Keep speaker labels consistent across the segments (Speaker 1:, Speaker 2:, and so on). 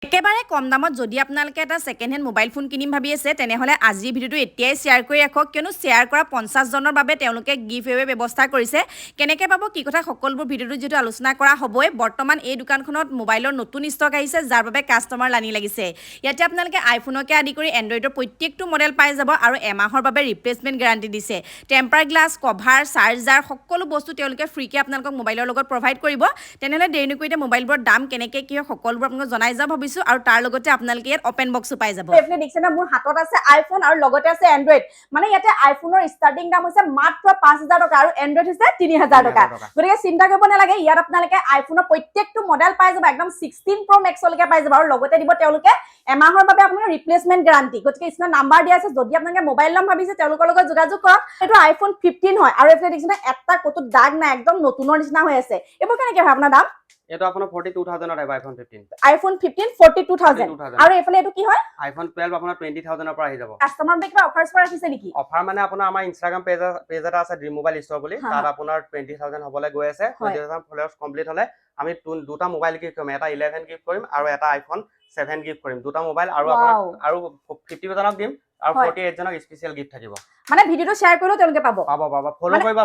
Speaker 1: একেবাৰে কম দামত যদি আপোনালোকে এটা ছেকেণ্ড হেণ্ড মোবাইল ফোন কিনিম ভাবি আছে তেনেহ'লে আজিৰ ভিডিঅ'টো এতিয়াই শ্বেয়াৰ কৰি ৰাখক কিয়নো শ্বেয়াৰ কৰা 50 জনৰ বাবে তেওঁলোকে গিফ্ট এৱে ব্যৱস্থা কৰিছে কেনেকৈ পাব কি কথা সকলোবোৰ ভিডিঅ'টো যিটো আলোচনা কৰা হ'বই বৰ্তমান এই দোকানখনত মোবাইলৰ নতুন ষ্টক আহিছে যাৰ বাবে কাষ্টমাৰ লানি লাগিছে ইয়াতে আপোনালোকে আইফোনকে আদি কৰি এণ্ড্ৰইডৰ প্ৰত্যেকটো মডেল পাই যাব আৰু এমাহৰ বাবে ৰিপ্লেচমেণ্ট গেৰাণ্টি দিছে টেম্পাৰ গ্লাছ কভাৰ চাৰ্জাৰ সকলো বস্তু তেওঁলোকে ফ্ৰীকৈ আপোনালোকক মোবাইলৰ লগত প্ৰভাইড কৰিব তেনেহ'লে দেৰি নকৰিতে মোবাইলবোৰৰ দাম কেনেকৈ কি হয় সকলোবোৰ আপোনালোকক জনাই যাম ভাবিছোঁ আৰু তাৰ লগতে আপোনালোকে ইয়াত ওপেন বক্সও পাই যাব এফলে দেখিছে না মোৰ হাতত আছে আইফোন আৰু লগতে আছে এণ্ড্ৰইড মানে ইয়াতে আইফোনৰ ষ্টাৰ্টিং দাম হৈছে মাত্ৰ 5000 টকা আৰু এণ্ড্ৰইড হৈছে 3000 টকা গতিকে চিন্তা কৰিব নালাগে ইয়াত আপোনালোকে আইফোনৰ প্ৰত্যেকটো মডেল পাই যাব একদম 16 প্ৰ মেক্স লৈকে পাই যাব আৰু লগতে দিব তেওঁলোকে এমাহৰ বাবে আপোনালোকৰ ৰিপ্লেচমেণ্ট গ্যাৰান্টি গতিকে ইছনা নাম্বাৰ দিয়া আছে যদি আপোনালোকে মোবাইল লম ভাবিছে তেওঁলোকৰ লগত যোগাযোগ কৰক এটো আইফোন 15 হয় আৰু এফলে দেখিছে না এটা কতো দাগ না একদম নতুনৰ নিচিনা হৈ আছে এবোৰ কেনেকৈ হয় আপোনাৰ দাম
Speaker 2: এটো আপোনাৰ 42000 ৰ আইফোন 15
Speaker 1: আইফোন 15 42000 আৰু এফালে এটো কি হয়
Speaker 2: আইফোন 12 আপোনাৰ 20000 ৰ পৰা আহি যাব
Speaker 1: কাস্টমাৰ বে কিবা অফাৰছ পৰা ৰাখিছে নেকি
Speaker 2: অফাৰ মানে আপোনাৰ আমাৰ ইনষ্টাগ্ৰাম পেজ এটা আছে ড্ৰিম মোবাইল ষ্ট'ৰ বুলি তাত আপোনাৰ 20000 হ'বলৈ গৈ আছে 20000 ফলোৱাৰ্স কমপ্লিট হলে আমি দুটা মোবাইল গিফট কৰিম এটা 11 গিফট কৰিম আৰু এটা আইফোন 7 গিফট কৰিম দুটা মোবাইল আৰু আপোনাৰ আৰু 50 জনক দিম আৰু 48 জনক স্পেশাল গিফট থাকিব মানে ভিডিওটো শ্বেয়াৰ কৰিলে তেওঁলোকে পাব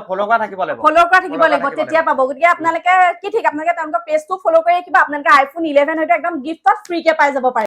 Speaker 2: ফলো কৰা থাকিব লাগিব তেতিয়া পাব গতিকে আপোনালোকে কি ঠিক আপোনালোকে তেওঁলোকৰ পেজটো ফলো কৰি কিবা আপোনালোকে আইফোন 11 হয়তো একদম গিফটত ফ্ৰীকে পাই যাব পাৰে